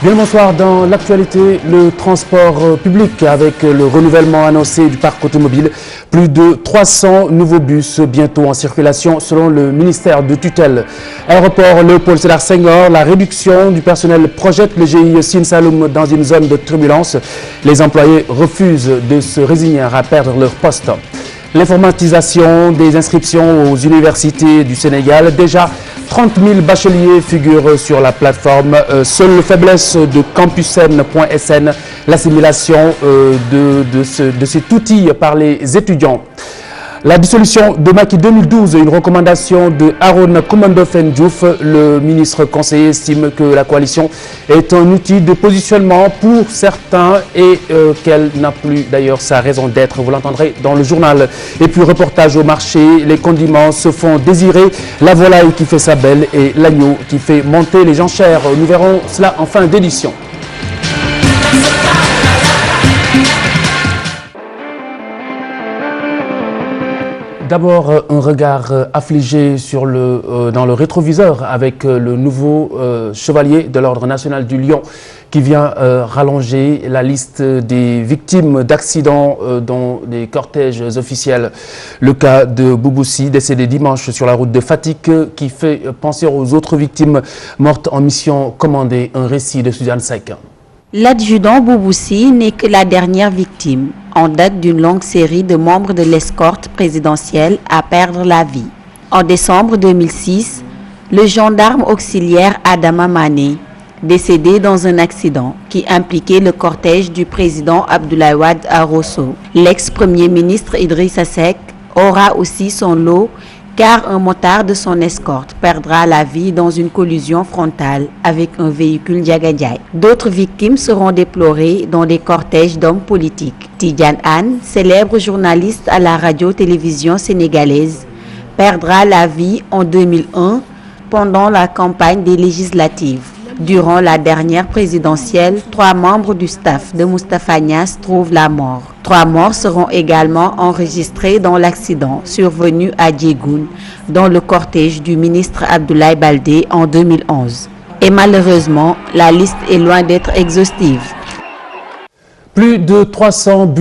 Bien, bonsoir. Dans l'actualité, le transport public avec le renouvellement annoncé du parc automobile. Plus de 300 nouveaux bus bientôt en circulation selon le ministère de tutelle. Aéroport Léopold Sédar Senghor, la réduction du personnel projette le GIE Sine Saloum dans une zone de turbulence. Les employés refusent de se résigner à perdre leur poste. L'informatisation des inscriptions aux universités du Sénégal. Déjà 30 000 bacheliers figurent sur la plateforme. Seule faiblesse de campusen.sn, l'assimilation de cet outil par les étudiants. La dissolution de Macky 2012, une recommandation de Haroun Koumando Diouf. Le ministre conseiller estime que la coalition est un outil de positionnement pour certains et qu'elle n'a plus d'ailleurs sa raison d'être. Vous l'entendrez dans le journal. Et puis reportage au marché, les condiments se font désirer. La volaille qui fait sa belle et l'agneau qui fait monter les enchères. Nous verrons cela en fin d'édition. D'abord, un regard affligé dans le rétroviseur avec le nouveau chevalier de l'Ordre national du Lion qui vient rallonger la liste des victimes d'accidents dans des cortèges officiels. Le cas de Bouboussi, décédé dimanche sur la route de Fatick, qui fait penser aux autres victimes mortes en mission commandée. Un récit de Suzanne Seck. L'adjudant Bouboussi n'est que la dernière victime, en date d'une longue série de membres de l'escorte présidentielle à perdre la vie. En décembre 2006, le gendarme auxiliaire Adama Mané, décédé dans un accident qui impliquait le cortège du président Abdoulaye Wade à Rosso. L'ex-premier ministre Idrissa Seck aura aussi son lot car un motard de son escorte perdra la vie dans une collision frontale avec un véhicule Diagadjaï. D'autres victimes seront déplorées dans des cortèges d'hommes politiques. Tidiane Anne, célèbre journaliste à la radio-télévision sénégalaise, perdra la vie en 2001 pendant la campagne des législatives. Durant la dernière présidentielle, 3 membres du staff de Moustapha Niasse trouvent la mort. 3 morts seront également enregistrés dans l'accident survenu à Djegoun, dans le cortège du ministre Abdoulaye Baldé en 2011. Et malheureusement, la liste est loin d'être exhaustive. Plus de 300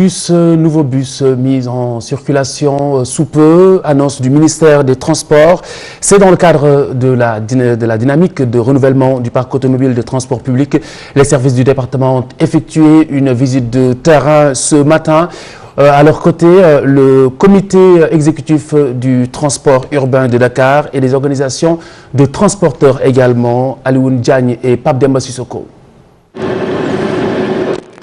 nouveaux bus mis en circulation sous peu, annonce du ministère des Transports. C'est dans le cadre de la dynamique de renouvellement du parc automobile de transport public. Les services du département ont effectué une visite de terrain ce matin. À leur côté, le comité exécutif du transport urbain de Dakar et les organisations de transporteurs également, Alioune Diagne et Pape Demba Sissoko.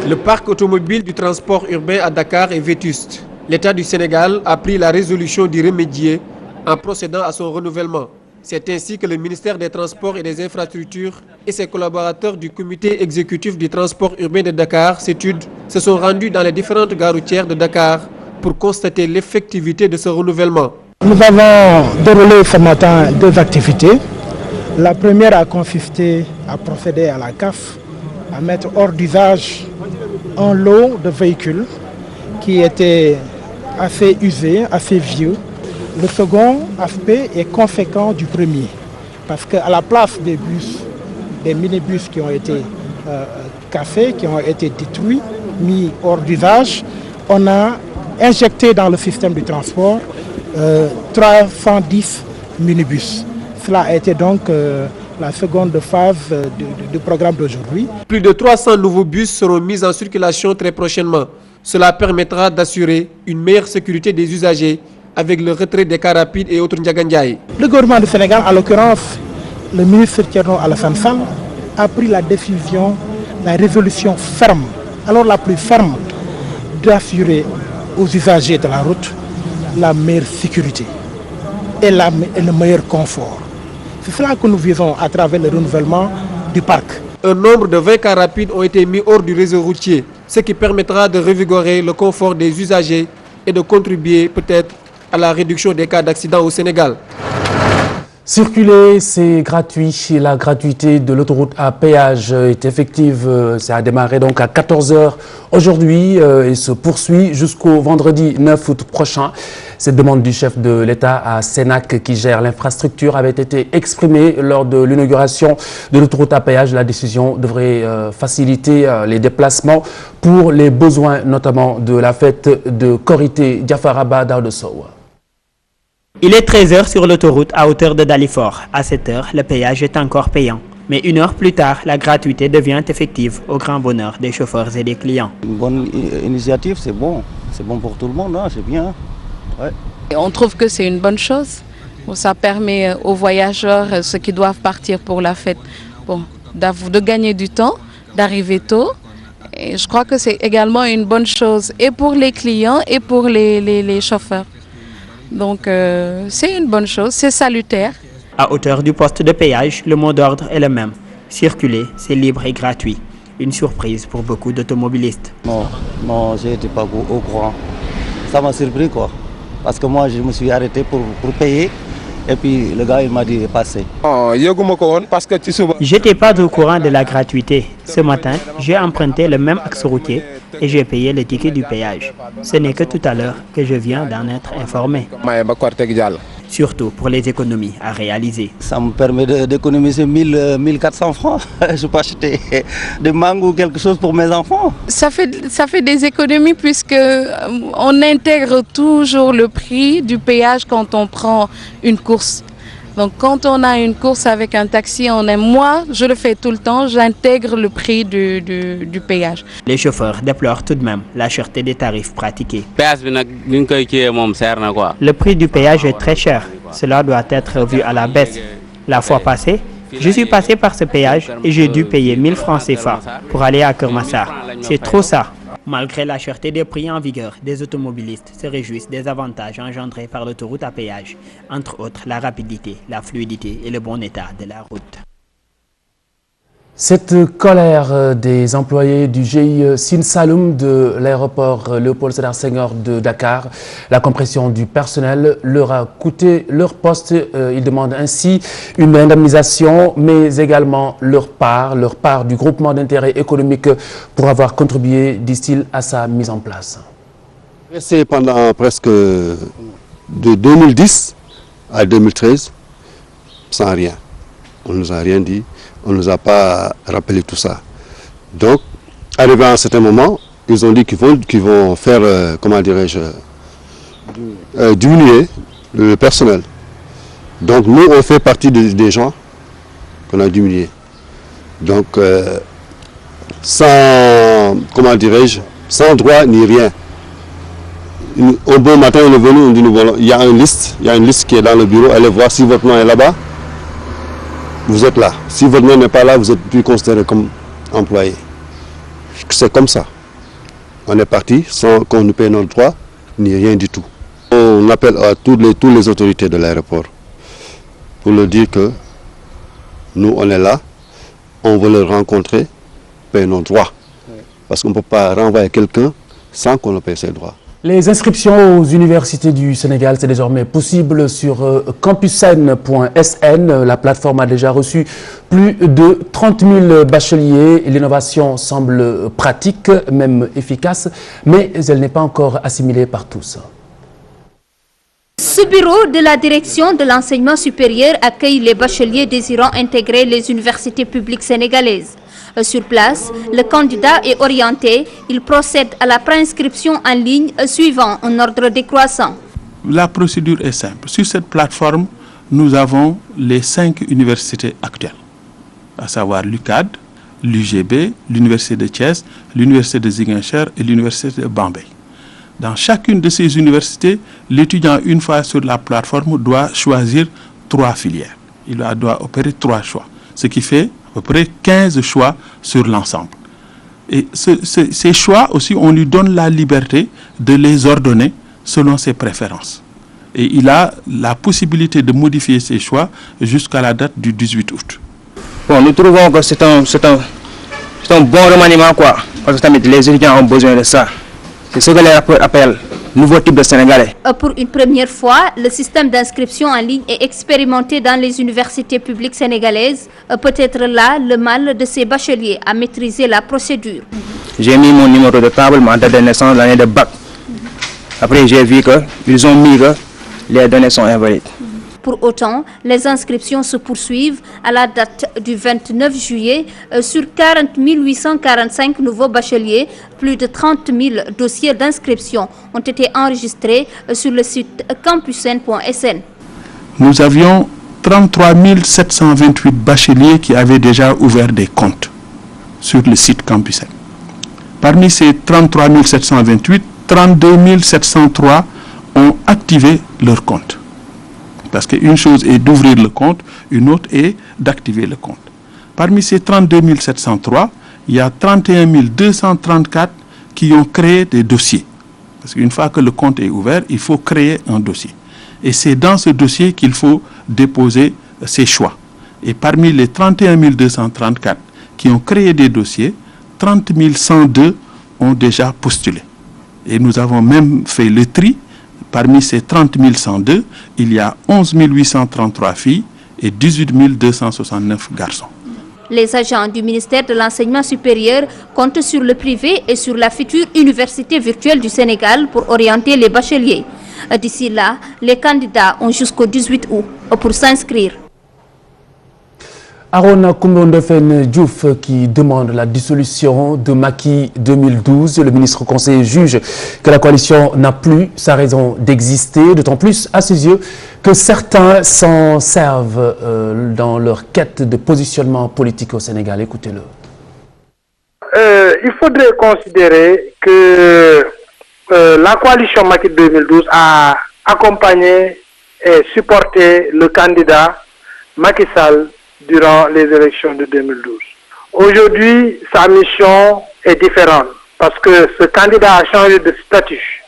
Le parc automobile du transport urbain à Dakar est vétuste. L'État du Sénégal a pris la résolution d'y remédier en procédant à son renouvellement. C'est ainsi que le ministère des Transports et des Infrastructures et ses collaborateurs du comité exécutif du transport urbain de Dakar, CETUD, se sont rendus dans les différentes gares routières de Dakar pour constater l'effectivité de ce renouvellement. Nous avons déroulé ce matin 2 activités. La première a consisté à procéder à la CAF, à mettre hors d'usage un lot de véhicules qui étaient assez usés, assez vieux. Le second aspect est conséquent du premier, parce qu'à la place des bus, des minibus qui ont été cassés, qui ont été détruits, mis hors d'usage, on a injecté dans le système du transport 310 minibus. Cela a été donc la seconde phase du programme d'aujourd'hui. Plus de 300 nouveaux bus seront mis en circulation très prochainement. Cela permettra d'assurer une meilleure sécurité des usagers avec le retrait des cars rapides et autres Ndiagandiaï. Le gouvernement du Sénégal, en l'occurrence le ministre Thierno Alassane Sall, a pris la décision, la résolution ferme, alors la plus ferme, d'assurer aux usagers de la route la meilleure sécurité et le meilleur confort. C'est cela que nous visons à travers le renouvellement du parc. Un nombre de 20 cars rapides ont été mis hors du réseau routier, ce qui permettra de revigorer le confort des usagers et de contribuer peut-être à la réduction des cas d'accidents au Sénégal. Circuler, c'est gratuit. La gratuité de l'autoroute à péage est effective. Ça a démarré donc à 14 h aujourd'hui et se poursuit jusqu'au vendredi 9 août prochain. Cette demande du chef de l'État à Sénac qui gère l'infrastructure avait été exprimée lors de l'inauguration de l'autoroute à péage. La décision devrait faciliter les déplacements pour les besoins notamment de la fête de Korité Diafaraba d'Ardesow. Il est 13 h sur l'autoroute à hauteur de Dalifort. À 7 h, le péage est encore payant. Mais une heure plus tard, la gratuité devient effective au grand bonheur des chauffeurs et des clients. Une bonne initiative, c'est bon. C'est bon pour tout le monde, hein, c'est bien. Ouais. On trouve que c'est une bonne chose. Ça permet aux voyageurs, ceux qui doivent partir pour la fête, de gagner du temps, d'arriver tôt. Et je crois que c'est également une bonne chose et pour les clients et pour les chauffeurs. Donc c'est une bonne chose, c'est salutaire. À hauteur du poste de péage, le mot d'ordre est le même. Circuler, c'est libre et gratuit. Une surprise pour beaucoup d'automobilistes. Non, je n'étais pas au courant. Ça m'a surpris quoi. Parce que moi, je me suis arrêté pour payer. Et puis le gars, il m'a dit passer. J'étais pas au courant de la gratuité. Ce matin, j'ai emprunté le même axe routier et j'ai payé le ticket du péage. Ce n'est que tout à l'heure que je viens d'en être informé. Surtout pour les économies à réaliser. Ça me permet d'économiser 1400 francs. Je peux acheter des mangues ou quelque chose pour mes enfants. Ça fait des économies puisque on intègre toujours le prix du péage quand on prend une course. Donc quand on a une course avec un taxi, moi je le fais tout le temps, j'intègre le prix du péage. Les chauffeurs déplorent tout de même la cherté des tarifs pratiqués. Le prix du péage est très cher, cela doit être vu à la baisse. La fois passée, je suis passé par ce péage et j'ai dû payer 1000 francs CFA pour aller à Kermassar. C'est trop ça. Malgré la cherté des prix en vigueur, des automobilistes se réjouissent des avantages engendrés par l'autoroute à péage, entre autres la rapidité, la fluidité et le bon état de la route. Cette colère des employés du GIE Sine Saloum de l'aéroport Léopold Sédar Senghor de Dakar, la compression du personnel leur a coûté leur poste. Ils demandent ainsi une indemnisation, mais également leur part du groupement d'intérêt économique pour avoir contribué, disent-ils, à sa mise en place. Resté pendant presque de 2010 à 2013 sans rien. On ne nous a rien dit. On ne nous a pas rappelé tout ça. Donc, arrivé à un certain moment, ils ont dit qu'ils vont faire, comment dirais-je, diminuer le personnel. Donc, nous, on fait partie des gens qu'on a diminué. Donc, sans, comment dirais-je, sans droit ni rien. Au bon matin, on est venu, on dit, il y a une liste qui est dans le bureau, allez voir si votre nom est là-bas. Vous êtes là. Si votre nom n'est pas là, vous êtes plus considéré comme employé. C'est comme ça. On est parti sans qu'on nous paye notre droit, ni rien du tout. On appelle à toutes les autorités de l'aéroport pour leur dire que nous, on est là, on veut le rencontrer, payer nos droits. Parce qu'on ne peut pas renvoyer quelqu'un sans qu'on le paye ses droits. Les inscriptions aux universités du Sénégal, c'est désormais possible sur campusen.sn. La plateforme a déjà reçu plus de 30 000 bacheliers. L'innovation semble pratique, même efficace, mais elle n'est pas encore assimilée par tous. Ce bureau de la direction de l'enseignement supérieur accueille les bacheliers désirant intégrer les universités publiques sénégalaises. Sur place, le candidat est orienté. Il procède à la préinscription en ligne suivant un ordre décroissant. La procédure est simple. Sur cette plateforme, nous avons les 5 universités actuelles, à savoir l'UCAD, l'UGB, l'Université de Thiès, l'Université de Ziguinchor et l'Université de Bambey. Dans chacune de ces universités, l'étudiant, une fois sur la plateforme, doit choisir 3 filières. Il doit opérer 3 choix, ce qui fait à peu près 15 choix sur l'ensemble. Et ces choix aussi, on lui donne la liberté de les ordonner selon ses préférences. Et il a la possibilité de modifier ses choix jusqu'à la date du 18 août. Bon, nous trouvons que c'est un bon remaniement, quoi, parce que les étudiants ont besoin de ça. C'est ce que les rapports appellent nouveau type de Sénégalais. Pour une première fois, le système d'inscription en ligne est expérimenté dans les universités publiques sénégalaises. Peut-être là le mal de ces bacheliers à maîtriser la procédure. J'ai mis mon numéro de table, ma date de naissance, l'année de bac. Après, j'ai vu qu'ils ont mis que les données sont invalides. Pour autant, les inscriptions se poursuivent à la date du 29 juillet. Sur 40 845 nouveaux bacheliers, plus de 30 000 dossiers d'inscription ont été enregistrés sur le site campusen.sn. Nous avions 33 728 bacheliers qui avaient déjà ouvert des comptes sur le site Campusen. Parmi ces 33 728, 32 703 ont activé leur compte. Parce qu'une chose est d'ouvrir le compte, une autre est d'activer le compte. Parmi ces 32 703, il y a 31 234 qui ont créé des dossiers. Parce qu'une fois que le compte est ouvert, il faut créer un dossier. Et c'est dans ce dossier qu'il faut déposer ses choix. Et parmi les 31 234 qui ont créé des dossiers, 30 102 ont déjà postulé. Et nous avons même fait le tri. Parmi ces 30 102, il y a 11 833 filles et 18 269 garçons. Les agents du ministère de l'Enseignement supérieur comptent sur le privé et sur la future université virtuelle du Sénégal pour orienter les bacheliers. D'ici là, les candidats ont jusqu'au 18 août pour s'inscrire. Arona Koumba-Ndofène Diouf qui demande la dissolution de Macky 2012. Le ministre conseiller juge que la coalition n'a plus sa raison d'exister, d'autant plus à ses yeux que certains s'en servent dans leur quête de positionnement politique au Sénégal. Écoutez-le. Il faudrait considérer que la coalition Macky 2012 a accompagné et supporté le candidat Macky Sall durant les élections de 2012. Aujourd'hui, sa mission est différente parce que ce candidat a changé de statut.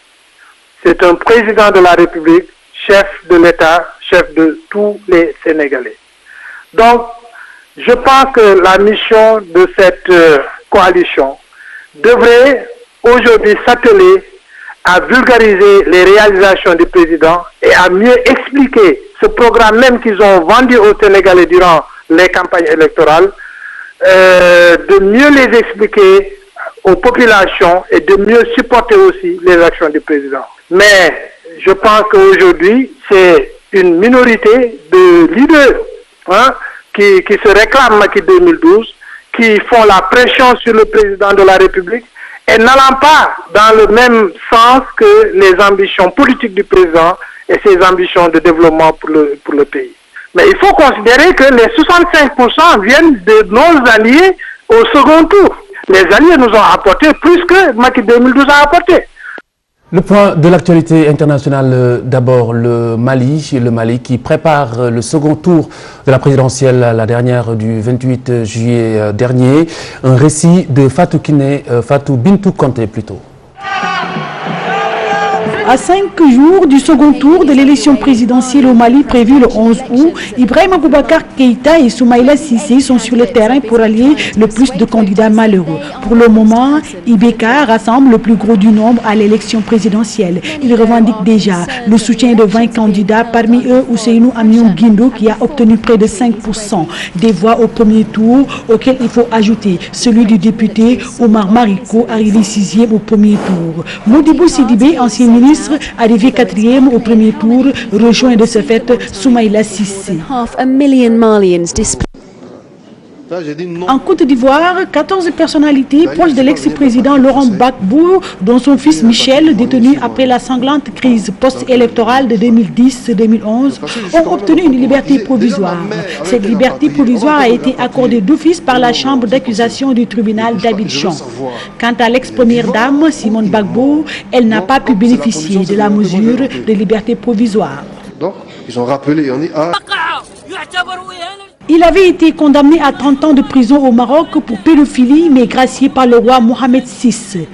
C'est un président de la République, chef de l'État, chef de tous les Sénégalais. Donc, je pense que la mission de cette coalition devrait aujourd'hui s'atteler à vulgariser les réalisations du président et à mieux expliquer ce programme même qu'ils ont vendu aux Sénégalais durant les campagnes électorales, de mieux les expliquer aux populations et de mieux supporter aussi les actions du président. Mais je pense qu'aujourd'hui, c'est une minorité de leaders qui se réclament Macky 2012, qui font la pression sur le président de la République et n'allant pas dans le même sens que les ambitions politiques du président et ses ambitions de développement pour le pays. Mais il faut considérer que les 65% viennent de nos alliés au second tour. Les alliés nous ont apporté plus que Macky 2012 a apporté. Le point de l'actualité internationale, d'abord le Mali qui prépare le second tour de la présidentielle, la dernière du 28 juillet dernier. Un récit de Fatou Bintou Kanté plutôt. À 5 jours du second tour de l'élection présidentielle au Mali prévue le 11 août, Ibrahima Boubacar Keïta et Soumaïla Cissé sont sur le terrain pour allier le plus de candidats malheureux. Pour le moment, IBK rassemble le plus gros du nombre à l'élection présidentielle. Il revendique déjà le soutien de 20 candidats, parmi eux Ousseinou Amion Guindo qui a obtenu près de 5% des voix au premier tour, auquel il faut ajouter celui du député Omar Mariko, arrivé 6e au premier tour. Modibo Sidibé, ancien ministre, arrivé 4e au premier tour, rejoint de ce fait Soumaïla Cissé. En Côte d'Ivoire, 14 personnalités proches de l'ex-président Laurent Gbagbo, dont son fils Michel, détenu après la sanglante crise post-électorale de 2010-2011, ont obtenu une liberté provisoire. Cette liberté provisoire a été accordée d'office par la chambre d'accusation du tribunal d'Abidjan. Quant à l'ex-première dame, Simone Gbagbo, elle n'a pas pu bénéficier de la mesure de liberté provisoire. Donc, ils ont rappelé, on dit, Il avait été condamné à 30 ans de prison au Maroc pour pédophilie, mais gracié par le roi Mohamed VI.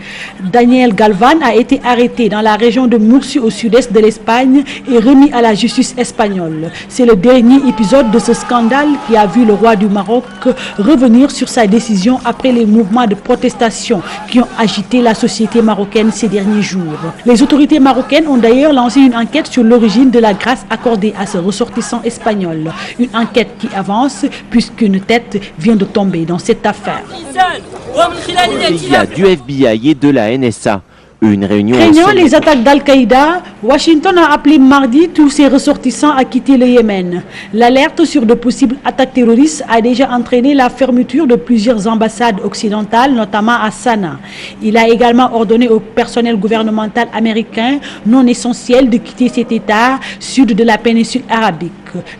Daniel Galvan a été arrêté dans la région de Murcie au sud-est de l'Espagne et remis à la justice espagnole. C'est le dernier épisode de ce scandale qui a vu le roi du Maroc revenir sur sa décision après les mouvements de protestation qui ont agité la société marocaine ces derniers jours. Les autorités marocaines ont d'ailleurs lancé une enquête sur l'origine de la grâce accordée à ce ressortissant espagnol. Une enquête qui avance puisqu'une tête vient de tomber dans cette affaire. Il y a du FBI et de la NSA. Une réunion craignant les attaques d'Al-Qaïda, Washington a appelé mardi tous ses ressortissants à quitter le Yémen. L'alerte sur de possibles attaques terroristes a déjà entraîné la fermeture de plusieurs ambassades occidentales, notamment à Sanaa. Il a également ordonné au personnel gouvernemental américain non essentiel de quitter cet État sud de la péninsule arabique.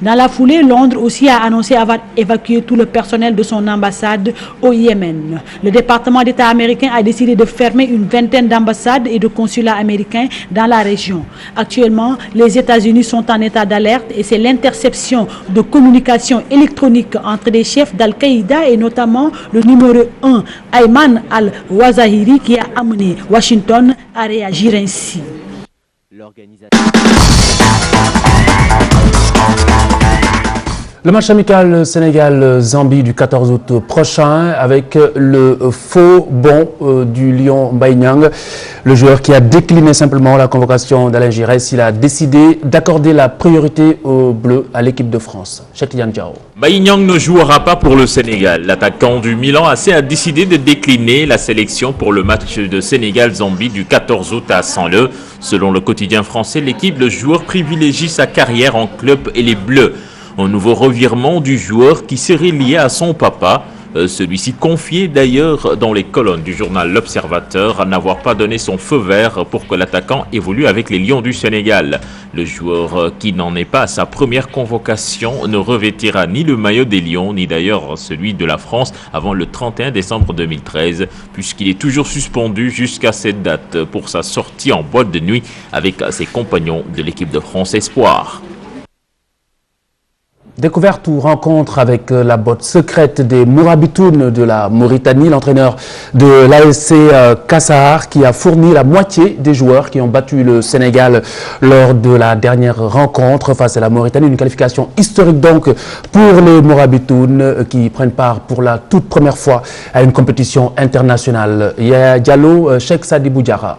Dans la foulée, Londres aussi a annoncé avoir évacué tout le personnel de son ambassade au Yémen. Le département d'État américain a décidé de fermer une vingtaine d'ambassades et de consulats américains dans la région. Actuellement, les États-Unis sont en état d'alerte et c'est l'interception de communications électroniques entre les chefs d'Al-Qaïda et notamment le numéro 1, Ayman al-Wazahiri, qui a amené Washington à réagir ainsi. Le match amical Sénégal-Zambie du 14 août prochain avec le faux bon du Lion Mbaye Niang, le joueur qui a décliné simplement la convocation d'Alain Giresse. Il a décidé d'accorder la priorité aux Bleus à l'équipe de France. Cheikh-Tidiane Diao. Mbaye Niang ne jouera pas pour le Sénégal. L'attaquant du Milan AC a décidé de décliner la sélection pour le match de Sénégal-Zambie du 14 août à Saint-Leu. Selon le quotidien français, l'équipe, le joueur privilégie sa carrière en club et les Bleus. Un nouveau revirement du joueur qui serait lié à son papa. Celui-ci confié d'ailleurs dans les colonnes du journal L'Observateur à n'avoir pas donné son feu vert pour que l'attaquant évolue avec les Lions du Sénégal. Le joueur qui n'en est pas à sa première convocation ne revêtira ni le maillot des Lions ni d'ailleurs celui de la France avant le 31 décembre 2013 puisqu'il est toujours suspendu jusqu'à cette date pour sa sortie en boîte de nuit avec ses compagnons de l'équipe de France Espoir. Découverte ou rencontre avec la botte secrète des Mourabitoun de la Mauritanie, l'entraîneur de l'ASC Kassahar qui a fourni la moitié des joueurs qui ont battu le Sénégal lors de la dernière rencontre face à la Mauritanie. Une qualification historique donc pour les Mourabitoun qui prennent part pour la toute première fois à une compétition internationale. Yaya Diallo, Cheikh Sadibou Diarra.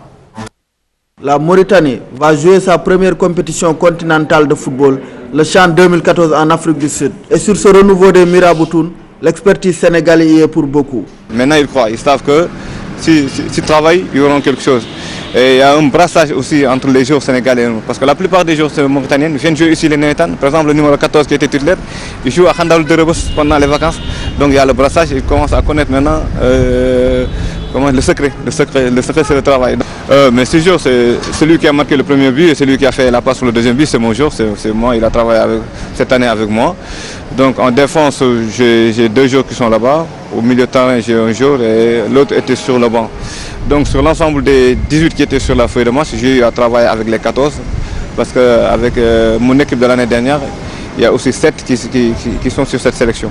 La Mauritanie va jouer sa première compétition continentale de football, le CHAN 2014 en Afrique du Sud. Et sur ce renouveau des Mourabitoun, l'expertise sénégalaise y est pour beaucoup. Maintenant ils croient, ils savent que s'ils travaillent, ils auront quelque chose. Et il y a un brassage aussi entre les joueurs sénégalais et nous. Parce que la plupart des joueurs mauritaniens viennent jouer ici les Nénétan. Par exemple, le numéro 14 qui était titulaire, il joue à Khandalou de Rebus pendant les vacances. Donc il y a le brassage, ils commencent à connaître maintenant le secret c'est le travail. Mais ce jour, c'est celui qui a marqué le premier but et celui qui a fait la passe pour le deuxième but, c'est mon jour, c'est moi, il a travaillé cette année avec moi. Donc en défense, j'ai deux joueurs qui sont là-bas. Au milieu de terrain, j'ai un joueur et l'autre était sur le banc. Donc sur l'ensemble des 18 qui étaient sur la feuille de match, j'ai eu à travailler avec les 14. Parce qu'avec mon équipe de l'année dernière, il y a aussi 7 qui sont sur cette sélection.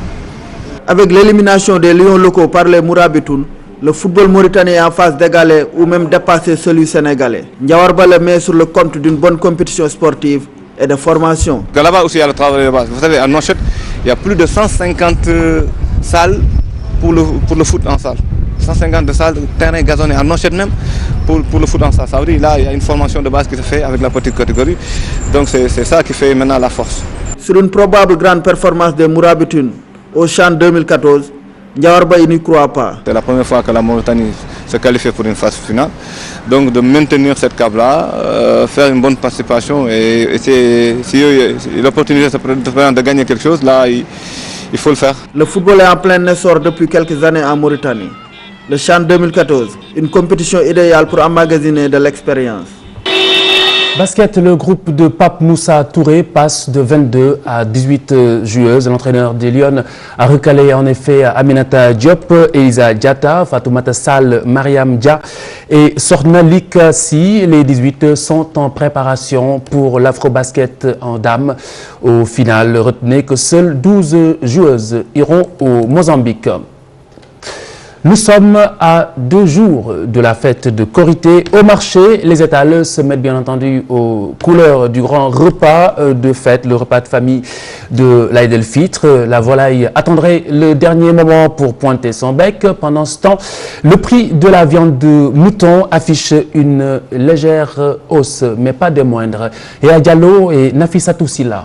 Avec l'élimination des Lions locaux par les Mourabitoun, le football mauritanien est en phase d'égaler ou même dépasser celui sénégalais. Ndiawarba le met sur le compte d'une bonne compétition sportive et de formation. Là-bas aussi, il y a le travail de base. Vous savez, à Nouakchott, il y a plus de 150 salles pour le foot en salle. 150 salles, terrain gazonné à Nouakchott même pour le foot en salle. Ça veut dire là, il y a une formation de base qui se fait avec la petite catégorie. Donc c'est ça qui fait maintenant la force. Sur une probable grande performance des Mourabitoun au CHAN 2014, Ndiawarba n'y croit pas. C'est la première fois que la Mauritanie se qualifie pour une phase finale. Donc de maintenir cette cap-là, faire une bonne participation et si l'opportunité se présente de gagner quelque chose, là il faut le faire. Le football est en plein essor depuis quelques années en Mauritanie. Le CHAN 2014, une compétition idéale pour emmagasiner de l'expérience. Basket, le groupe de Pape Moussa Touré passe de 22 à 18 joueuses. L'entraîneur des Lions a recalé en effet Aminata Diop, Elisa Diatta, Fatoumata Sall, Mariam Dia et Sorna Likassi. Les 18 sont en préparation pour l'Afrobasket en dames. Au final, retenez que seules 12 joueuses iront au Mozambique. Nous sommes à 2 jours de la fête de Korité. Au marché, les étals se mettent bien entendu aux couleurs du grand repas de fête, le repas de famille de l'Aïd el-Fitr. La volaille attendrait le dernier moment pour pointer son bec. Pendant ce temps, le prix de la viande de mouton affiche une légère hausse, mais pas des moindres. Et à Diallo et Nafissatou Silla.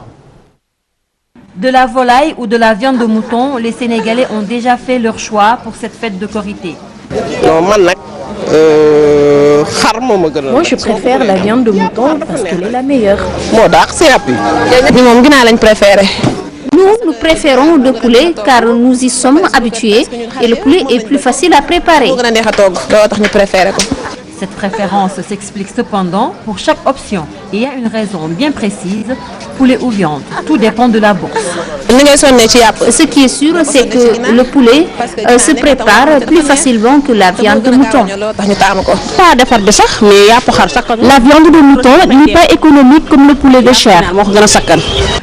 De la volaille ou de la viande de mouton, les Sénégalais ont déjà fait leur choix pour cette fête de Korité. Moi, je préfère la viande de mouton parce qu'elle est la meilleure. Nous préférons le poulet car nous y sommes habitués et le poulet est plus facile à préparer. Cette préférence s'explique cependant pour chaque option. Il y a une raison bien précise, poulet ou viande. Tout dépend de la bourse. Ce qui est sûr, c'est que le poulet se prépare plus facilement que la viande de mouton. La viande de mouton n'est pas économique comme le poulet de chair.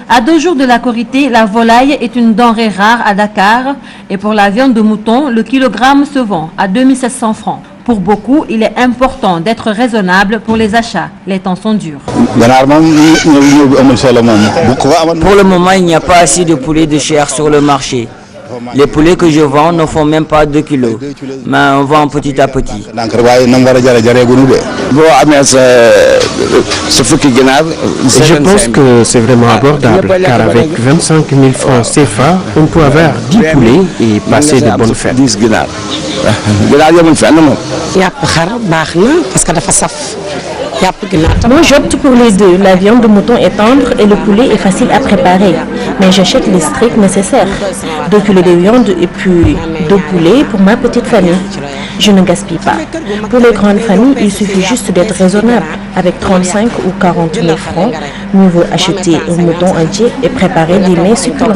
À 2 jours de la Korité, la volaille est une denrée rare à Dakar. Et pour la viande de mouton, le kilogramme se vend à 2700 francs. Pour beaucoup, il est important d'être raisonnable pour les achats. Les temps sont durs. Pour le moment, il n'y a pas assez de poulet de chair sur le marché. Les poulets que je vends ne font même pas 2 kilos, mais on vend petit à petit. Je pense que c'est vraiment abordable, car avec 25 000 francs CFA, on peut avoir 10 poulets et passer de bonnes fêtes. Moi, j'opte pour les deux. La viande de mouton est tendre et le poulet est facile à préparer. Mais j'achète les strips nécessaires. 2 kilos de viande et puis 2 poulets pour ma petite famille. Je ne gaspille pas. Pour les grandes familles, il suffit juste d'être raisonnable. Avec 35 ou 40 000 francs, mieux vaut acheter un mouton entier et préparer des mets succulents.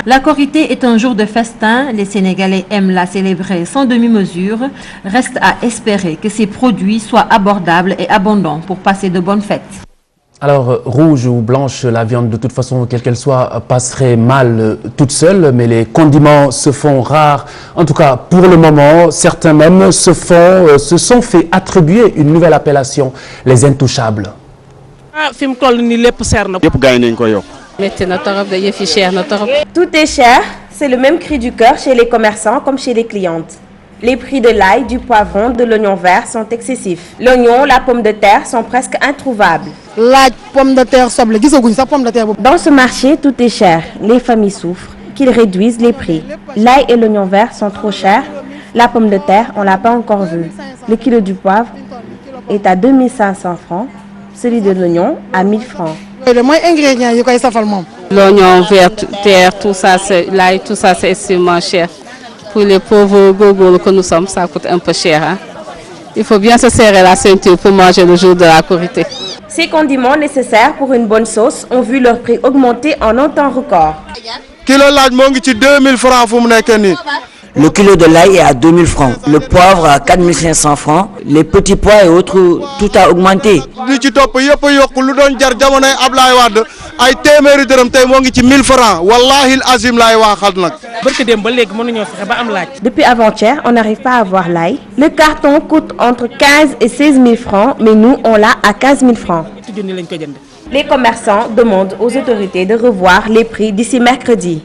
La Korité est un jour de festin. Les Sénégalais aiment la célébrer sans demi-mesure. Reste à espérer que ces produits soient abordables et abondants pour passer de bonnes fêtes. Alors, rouge ou blanche, la viande, de toute façon, quelle qu'elle soit, passerait mal toute seule, mais les condiments se font rares. En tout cas, pour le moment, certains même se sont fait attribuer une nouvelle appellation, les intouchables. Tout est cher, c'est le même cri du cœur chez les commerçants comme chez les clientes. Les prix de l'ail, du poivron, de l'oignon vert sont excessifs. L'oignon, la pomme de terre sont presque introuvables. Dans ce marché, tout est cher. Les familles souffrent qu'ils réduisent les prix. L'ail et l'oignon vert sont trop chers. La pomme de terre, on ne l'a pas encore vue. Le kilo du poivre est à 2500 francs. Celui de l'oignon à 1000 francs. L'oignon vert, terre, tout ça, l'ail, tout ça, c'est extrêmement cher. Pour les pauvres gogos que nous sommes, ça coûte un peu cher. Hein? Il faut bien se serrer la ceinture pour manger le jour de la Korité. Ces condiments nécessaires pour une bonne sauce ont vu leur prix augmenter en un temps record. Le kilo de l'ail est à 2000 francs, le poivre à 4500 francs, les petits pois et autres, tout a augmenté. Depuis avant-hier, on n'arrive pas à avoir l'ail. Le carton coûte entre 15 et 16 000 francs, mais nous, on l'a à 15 000 francs. Les commerçants demandent aux autorités de revoir les prix d'ici mercredi.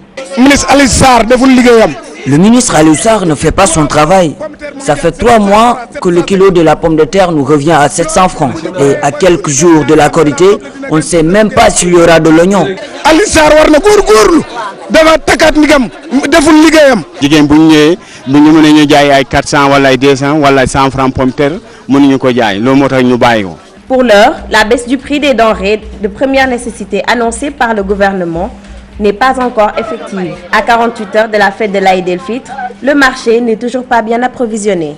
Le ministre Aliou Sarr ne fait pas son travail. Ça fait 3 mois que le kilo de la pomme de terre nous revient à 700 francs. Et à quelques jours de la Korité, on ne sait même pas s'il y aura de l'oignon. Aliou Sarr war na góorgóorlu dafa takkaat ndigam deful liggéeyam. jigéen bu ñu ñëwee bu ñu mënee ñu jaay ay 400 wala ay 200 wala 100 francs pomme de terre mënuñu ko jaay loolu moo tax ñu bàyyi ko. Pour l'heure, la baisse du prix des denrées de première nécessité annoncée par le gouvernement n'est pas encore effective. À 48 heures de la fête de l'Aïd el-Fitr, le marché n'est toujours pas bien approvisionné.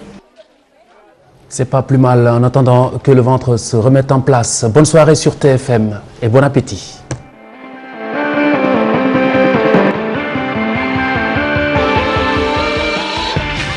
C'est pas plus mal en attendant que le ventre se remette en place. Bonne soirée sur TFM et bon appétit.